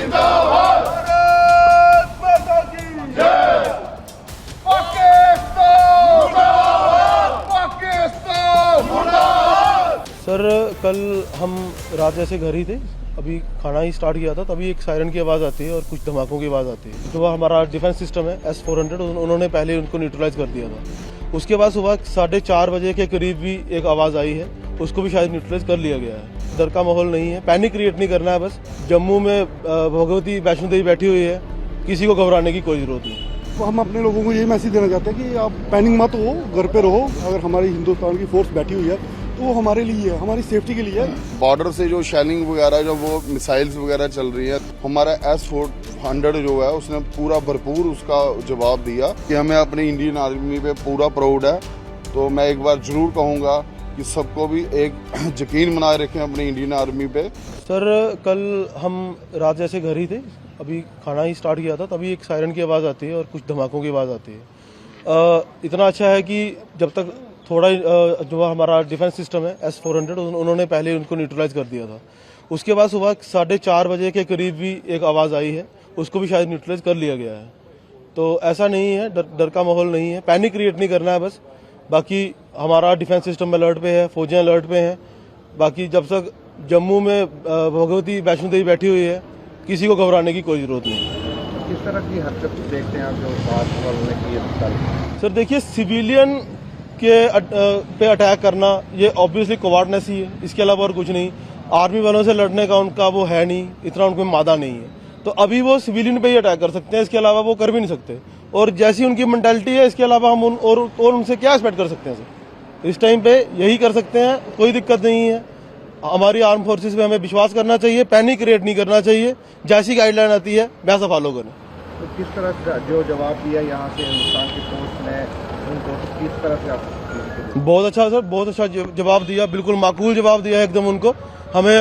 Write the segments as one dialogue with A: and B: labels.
A: भारत माता की जय। पाकिस्तान पाकिस्तान मुर्दाबाद।
B: सर कल हम रात जैसे घर ही थे, अभी खाना ही स्टार्ट किया था, तभी एक सायरन की आवाज़ आती है और कुछ धमाकों की आवाज़ आती है। जो हमारा डिफेंस सिस्टम है S-400, उन्होंने पहले उनको न्यूट्रलाइज कर दिया था। उसके बाद सुबह 4:30 बजे के करीब भी एक आवाज़ आई है, उसको भी शायद न्यूट्रलाइज कर लिया गया है। डर का माहौल नहीं है, पैनिक क्रिएट नहीं करना है। बस जम्मू में भगवती वैष्णो देवी बैठी हुई है, किसी को घबराने की कोई ज़रूरत नहीं।
C: तो हम अपने लोगों को यही मैसेज देना चाहते हैं कि आप पैनिक मत हो, घर पे रहो। अगर हमारी हिंदुस्तान की फोर्स बैठी हुई है तो वो हमारे लिए है, हमारी सेफ्टी के लिए है।
D: बॉर्डर से जो शेलिंग वगैरह जो वो मिसाइल्स वगैरह चल रही है, हमारा S-400 जो है उसने पूरा भरपूर उसका जवाब दिया कि हमें अपनी इंडियन आर्मी पे पूरा प्राउड है। तो मैं एक बार जरूर कहूँगा कि सबको भी एक यकीन बनाए रखें अपनी इंडियन आर्मी पे।
B: सर कल हम रात जैसे घर ही थे, अभी खाना ही स्टार्ट किया था, तभी एक सायरन की आवाज़ आती है और कुछ धमाकों की आवाज़ आती है। इतना अच्छा है कि जब तक थोड़ा जो हमारा डिफेंस सिस्टम है S-400, उन्होंने पहले उनको न्यूट्रलाइज कर दिया था। उसके बाद सुबह 4:30 बजे के करीब भी एक आवाज़ आई है, उसको भी शायद न्यूट्रलाइज कर लिया गया है। तो ऐसा नहीं है, डर का माहौल नहीं है, पैनिक क्रिएट नहीं करना है। बस बाकी हमारा डिफेंस सिस्टम अलर्ट पे है, फौजें अलर्ट पे हैं। बाकी जब तक जम्मू में भगवती वैष्णो देवी बैठी हुई है, किसी को घबराने की कोई ज़रूरत नहीं।
A: किस तरह की हरकत देखते हैं आप जो बात वालों ने की है?
B: सर देखिए, सिविलियन के पे अटैक करना ये ऑब्वियसली कोवार्डनेस ही है, इसके अलावा और कुछ नहीं। आर्मी वालों से लड़ने का उनका वो है नहीं, इतना उनको मादा नहीं है। तो अभी वो सिविलियन पे ही अटैक कर सकते हैं, इसके अलावा वो कर भी नहीं सकते। और जैसी उनकी मेंटालिटी है, इसके अलावा हम और उनसे क्या एक्सपेक्ट कर सकते हैं सर? इस टाइम पे यही कर सकते हैं, कोई दिक्कत नहीं है। हमारी आर्म फोर्सेस पे हमें विश्वास करना चाहिए, पैनिक क्रिएट नहीं करना चाहिए। जैसी गाइडलाइन आती है वैसा फॉलो करें।
A: तो किस तरह से जो जवाब दिया यहाँ से हिंदुस्तान की फोर्स ने उनको, किस तरह से आप?
B: बहुत अच्छा सर, बहुत अच्छा जवाब दिया, बिल्कुल माकूल जवाब दिया एकदम उनको। हमें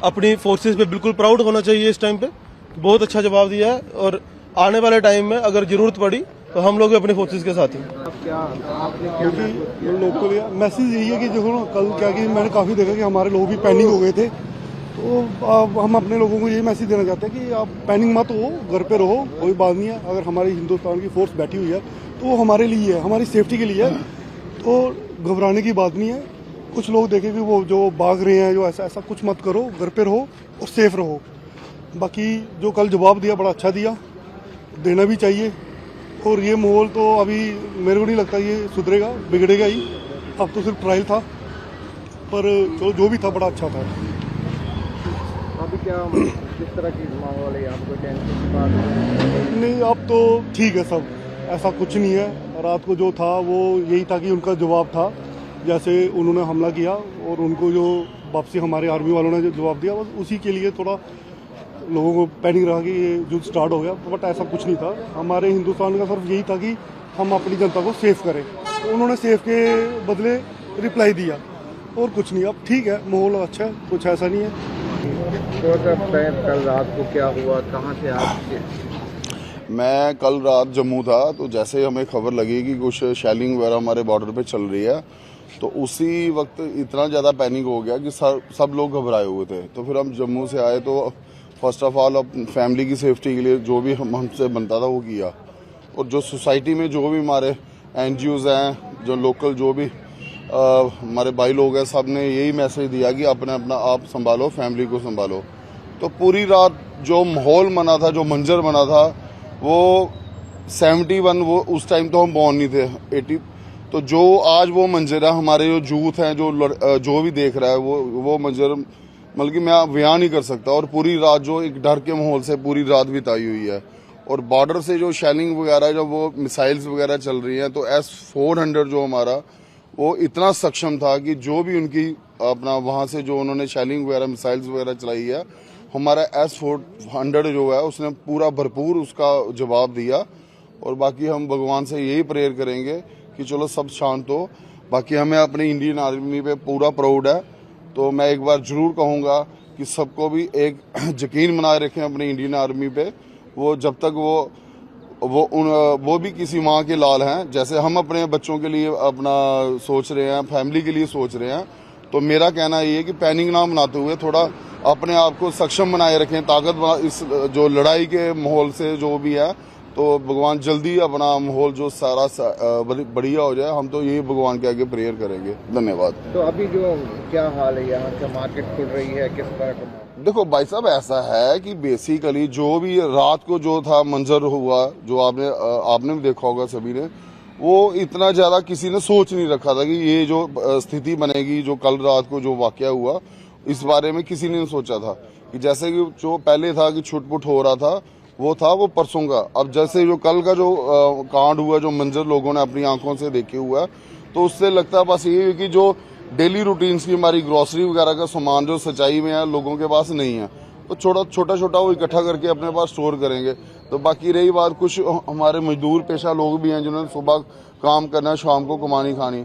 B: अपनी फोर्सेस पे बिल्कुल प्राउड होना चाहिए इस टाइम पे। बहुत अच्छा जवाब दिया है और आने वाले टाइम में अगर जरूरत पड़ी तो हम लोग भी अपनी फोर्सेस के साथ हैं।
C: क्योंकि लोकल मैसेज यही है कि जो कल क्या कि मैंने काफ़ी देखा कि हमारे लोग भी पैनिक हो गए थे। तो हम अपने लोगों को यही मैसेज देना चाहते हैं कि आप पैनिक मत हो, घर पे रहो, कोई बात नहीं है। अगर हमारी हिंदुस्तान की फोर्स बैठी हुई है तो वो हमारे लिए है, हमारी सेफ्टी के लिए है। तो घबराने की बात नहीं है। कुछ लोग देखें कि वो जो भाग रहे हैं, जो ऐसा कुछ मत करो, घर पे रहो और सेफ रहो। बाकी जो कल जवाब दिया बड़ा अच्छा दिया, देना भी चाहिए। और ये माहौल तो अभी मेरे को नहीं लगता ये सुधरेगा, बिगड़ेगा ही। अब तो सिर्फ ट्रायल था, पर जो भी था बड़ा अच्छा था।
A: अभी क्या किस तरह की माहौल है? आपको टेंशन की बात है?
C: नहीं, अब तो ठीक है सब, ऐसा कुछ नहीं है। रात को जो था वो यही था कि उनका जवाब था, जैसे उन्होंने हमला किया और उनको जो वापसी हमारे आर्मी वालों ने जो जवाब दिया, बस उसी के लिए थोड़ा लोगों को पैनिक रहा कि ये युद्ध स्टार्ट हो गया। बट ऐसा कुछ नहीं था। हमारे हिंदुस्तान का सिर्फ यही था कि हम अपनी जनता को सेफ करें, तो उन्होंने सेफ के बदले रिप्लाई दिया और कुछ नहीं। अब ठीक है, माहौल अच्छा है, कुछ ऐसा नहीं है।
A: तो कल रात को क्या हुआ, कहाँ से आप?
D: मैं कल रात जम्मू था, तो जैसे हमें खबर लगी कि कुछ शेलिंग वगैरह हमारे बॉर्डर पे चल रही है, तो उसी वक्त इतना ज़्यादा पैनिक हो गया कि सब लोग घबराए हुए थे। तो फिर हम जम्मू से आए तो फर्स्ट ऑफ ऑल अपनी फैमिली की सेफ्टी के लिए जो भी हमसे बनता था वो किया। और जो सोसाइटी में जो भी हमारे NGOs हैं, जो लोकल जो भी हमारे भाई लोग हैं, सब ने यही मैसेज दिया कि अपना आप संभालो, फैमिली को संभालो। तो पूरी रात जो माहौल बना था, जो मंजर बना था, वो 71, वो उस टाइम तो हम बॉर्न नहीं थे, 80। तो जो आज वो मंजर है, हमारे जो यूथ हैं, जो भी देख रहा है, वो मंजर मतलब कि मैं बयान नहीं कर सकता। और पूरी रात जो एक डर के माहौल से पूरी रात बिताई हुई है। और बॉर्डर से जो शेलिंग वगैरह जो वो मिसाइल्स वगैरह चल रही हैं, तो S-400 जो हमारा वो इतना सक्षम था कि जो भी उनकी अपना वहाँ से जो उन्होंने शेलिंग वगैरह मिसाइल्स वगैरह चलाई है, हमारा S-400 जो है उसने पूरा भरपूर उसका जवाब दिया। और बाकी हम भगवान से यही प्रेयर करेंगे कि चलो सब शांत हो। बाकी हमें अपनी इंडियन आर्मी पे पूरा प्राउड है। तो मैं एक बार जरूर कहूँगा कि सबको भी एक यकीन बनाए रखें अपनी इंडियन आर्मी पे। वो जब तक वो भी किसी माँ के लाल हैं, जैसे हम अपने बच्चों के लिए अपना सोच रहे हैं, फैमिली के लिए सोच रहे हैं। तो मेरा कहना ये है कि पैनिक ना बनाते हुए थोड़ा अपने आप को सक्षम बनाए रखें, ताकत बना इस जो लड़ाई के माहौल से जो भी है, तो भगवान जल्दी अपना माहौल जो सारा बढ़िया हो जाए। हम तो यही भगवान के आगे प्रेयर करेंगे। धन्यवाद।
A: तो अभी जो क्या हाल है, यहाँ का मार्केट खुल रही है, किस तरह का?
D: देखो भाई साहब, ऐसा है कि बेसिकली जो भी रात को जो था मंजर हुआ, जो आपने भी देखा होगा सभी ने, वो इतना ज्यादा किसी ने सोच नहीं रखा था कि ये जो स्थिति बनेगी, जो कल रात को जो वाकया हुआ, इस बारे में किसी ने नहीं सोचा था। कि जैसे कि जो पहले था कि छुटपुट हो रहा था, वो परसों का। अब जैसे जो कल का जो कांड हुआ, जो मंजर लोगों ने अपनी आंखों से देखे हुआ है, तो उससे लगता है बस ये कि जो डेली रूटीन्स की हमारी ग्रोसरी वगैरह का सामान जो सच्चाई में है, लोगों के पास नहीं है, तो छोटा छोटा वो इकट्ठा करके अपने पास स्टोर करेंगे। तो बाकी रही बात, कुछ हमारे मजदूर पेशा लोग भी हैं जिन्होंने सुबह काम करना है, शाम को कमानी खानी,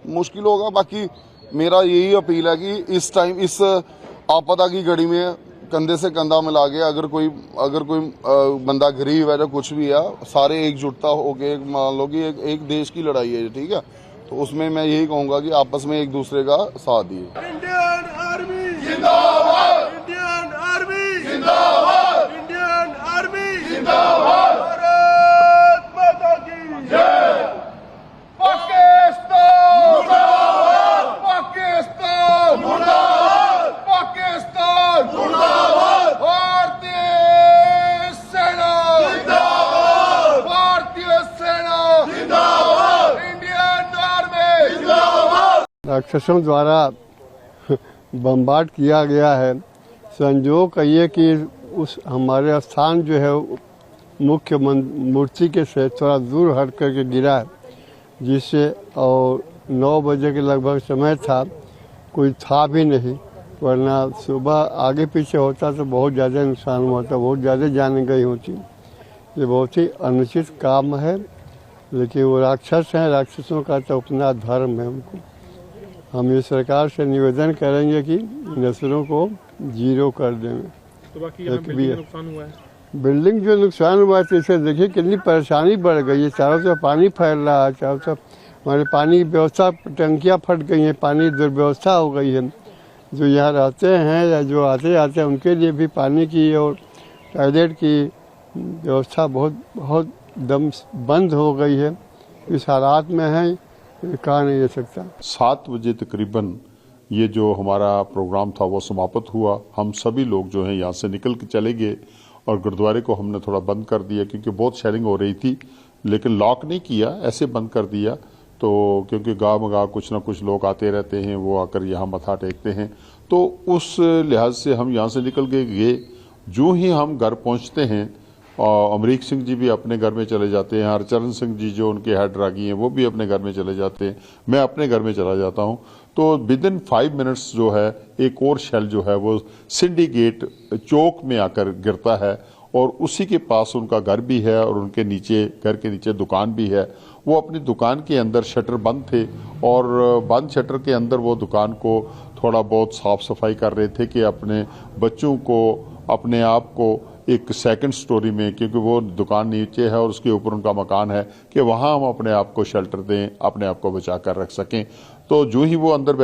D: मुश्किल होगा। बाकी मेरा यही अपील है कि इस टाइम, इस आपदा की घड़ी में कंधे से कंधा मिला के अगर कोई बंदा गरीब है या कुछ भी है, सारे एकजुटता होके, मान लो कि एक देश की लड़ाई है, ठीक है, तो उसमें मैं यही कहूंगा कि आपस में एक दूसरे का साथ दिए।
E: इंडियन आर्मी जिंदाबाद, इंडियन आर्मी जिंदाबाद, इंडियन आर्मी जिंदाबाद, भारत माता की जय। पाकिस्तान मुर्दाबाद, पाकिस्तान मुर्दाबाद, पाकिस्तान मुर्दाबाद, भारतीय सेना जिंदाबाद, भारतीय सेना जिंदाबाद, इंडियन आर्मी जिंदाबाद।
F: राक्षसों द्वारा बम्बार्ड किया गया है। संजोग कहिए कि उस हमारे स्थान जो है मुख्य मूर्ति के से थोड़ा दूर हट करके गिरा है, जिससे और 9 बजे के लगभग समय था, कोई था भी नहीं, वरना सुबह आगे पीछे होता तो बहुत ज़्यादा नुकसान हुआ था, बहुत ज़्यादा जान गई होती। ये बहुत ही अनुचित काम है, लेकिन वो राक्षस हैं, राक्षसों का तो अपना धर्म है उनको। हम ये सरकार से निवेदन करेंगे कि नस्लों को जीरो कर देंगे।
G: तो बाकी यहाँ बिल्डिंग नुकसान हुआ है,
F: बिल्डिंग जो नुकसान हुआ है, तो इसे देखिए कितनी परेशानी बढ़ गई है। चारों तरफ पानी फैल रहा है, चारों तरफ हमारे पानी की व्यवस्था, टंकियाँ फट गई हैं, पानी दुर्व्यवस्था हो गई है। जो यहाँ रहते हैं या जो आते जाते हैं उनके लिए भी पानी की और टॉयलेट की व्यवस्था बहुत दम बंद हो गई है। इस हालात में है, कहा नहीं जा सकता।
H: 7 बजे तकरीबन ये जो हमारा प्रोग्राम था वो समाप्त हुआ। हम सभी लोग जो हैं यहाँ से निकल के चले गए और गुरुद्वारे को हमने थोड़ा बंद कर दिया, क्योंकि बहुत शेयरिंग हो रही थी, लेकिन लॉक नहीं किया, ऐसे बंद कर दिया। तो क्योंकि गाँव में कुछ ना कुछ लोग आते रहते हैं, वो आकर यहाँ मथा टेकते हैं, तो उस लिहाज से हम यहाँ से निकल के गए। जो ही हम घर पहुँचते हैं, अमरीक सिंह जी भी अपने घर में चले जाते हैं, हरचरण सिंह जी जो उनके हेड रागी हैं वो भी अपने घर में चले जाते हैं, मैं अपने घर में चला जाता हूं। तो विद इन 5 मिनट्स जो है एक और शेल जो है वो सिंडिकेट चौक में आकर गिरता है, और उसी के पास उनका घर भी है और उनके नीचे, घर के नीचे दुकान भी है। वो अपनी दुकान के अंदर शटर बंद थे, और बंद शटर के अंदर वो दुकान को थोड़ा बहुत साफ सफाई कर रहे थे कि अपने बच्चों को, अपने आप को एक सेकंड स्टोरी में, क्योंकि वो दुकान नीचे है और उसके ऊपर उनका मकान है, कि वहाँ हम अपने आप को शेल्टर दें, अपने आप को बचा कर रख सकें। तो जो ही वो अंदर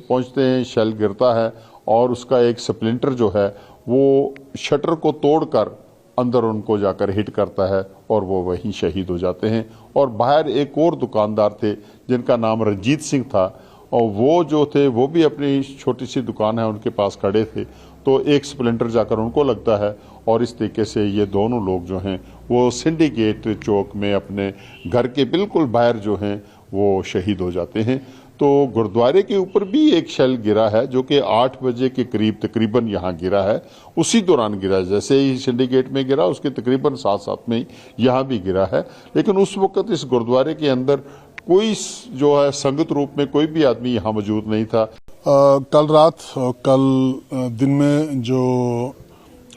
H: पहुँचते हैं, शेल गिरता है और उसका एक स्प्लिंटर जो है वो शटर को तोड़कर अंदर उनको जाकर हिट करता है और वो वहीं शहीद हो जाते हैं। और बाहर एक और दुकानदार थे जिनका नाम रंजीत सिंह था, और वो जो थे वो भी अपनी छोटी सी दुकान है उनके पास खड़े थे, तो एक स्प्लिंटर जाकर उनको लगता है, और इस तरीके से ये दोनों लोग जो हैं वो सिंडिकेट चौक में अपने घर के बिल्कुल बाहर जो हैं वो शहीद हो जाते हैं। तो गुरुद्वारे के ऊपर भी एक शेल गिरा है जो कि 8 बजे के करीब तकरीबन यहाँ गिरा है, उसी दौरान गिरा है, जैसे ही सिंडिकेट में गिरा उसके तकरीबन साथ में ही यहाँ भी गिरा है। लेकिन उस वक्त इस गुरुद्वारे के अंदर कोई जो है संगत रूप में कोई भी आदमी यहाँ मौजूद नहीं था।
I: कल रात, कल दिन में जो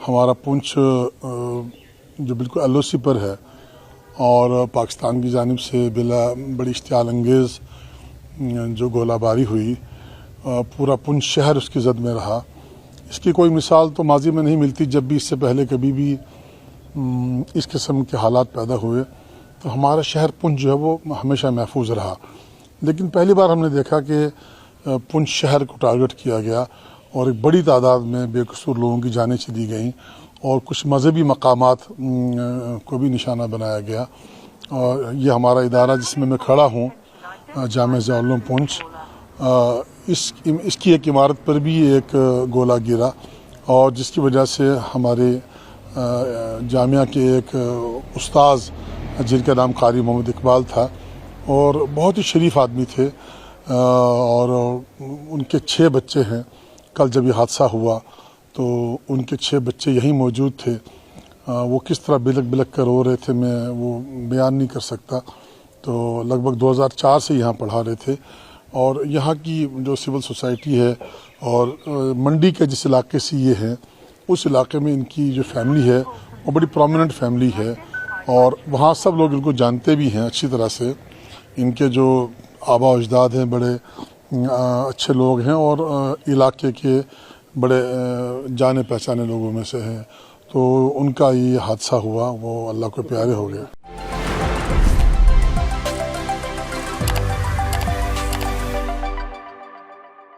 I: हमारा पुंछ जो बिल्कुल एलओसी पर है और पाकिस्तान की जानिब से बड़ी इश्तियाल अंगेज़ जो गोलाबारी हुई, पूरा पुंछ शहर उसकी जद में रहा। इसकी कोई मिसाल तो माजी में नहीं मिलती। जब भी इससे पहले कभी भी इस किस्म के हालात पैदा हुए तो हमारा शहर पुंछ जो है वो हमेशा महफूज रहा। लेकिन पहली बार हमने देखा कि पुंछ शहर को टारगेट किया गया और एक बड़ी तादाद में बेकसूर लोगों की जानें चली गईं और कुछ मजहबी मकामात को भी निशाना बनाया गया। और ये हमारा इदारा जिसमें मैं खड़ा हूँ, जामिया ज़ियाउल उलूम पुंछ, इसकी एक इमारत पर भी एक गोला गिरा और जिसकी वजह से हमारे जामिया के एक उस्ताद जिनका नाम कारी मोहम्मद इकबाल था और बहुत ही शरीफ आदमी थे और उनके 6 बच्चे हैं। कल जब ये हादसा हुआ तो उनके 6 बच्चे यहीं मौजूद थे। वो किस तरह बिलक बिलक कर रो रहे थे मैं वो बयान नहीं कर सकता। तो लगभग 2004 से यहाँ पढ़ा रहे थे और यहाँ की जो सिविल सोसाइटी है और मंडी के जिस इलाके से ये हैं उस इलाके में इनकी जो फैमिली है वो बड़ी प्रोमिनेंट फैमिली है और वहाँ सब लोग इनको जानते भी हैं अच्छी तरह से। इनके जो आबा अजदाद हैं बड़े अच्छे लोग हैं और इलाके के बड़े जाने पहचाने लोगों में से हैं। तो उनका ये हादसा हुआ वो अल्लाह को प्यारे हो गया।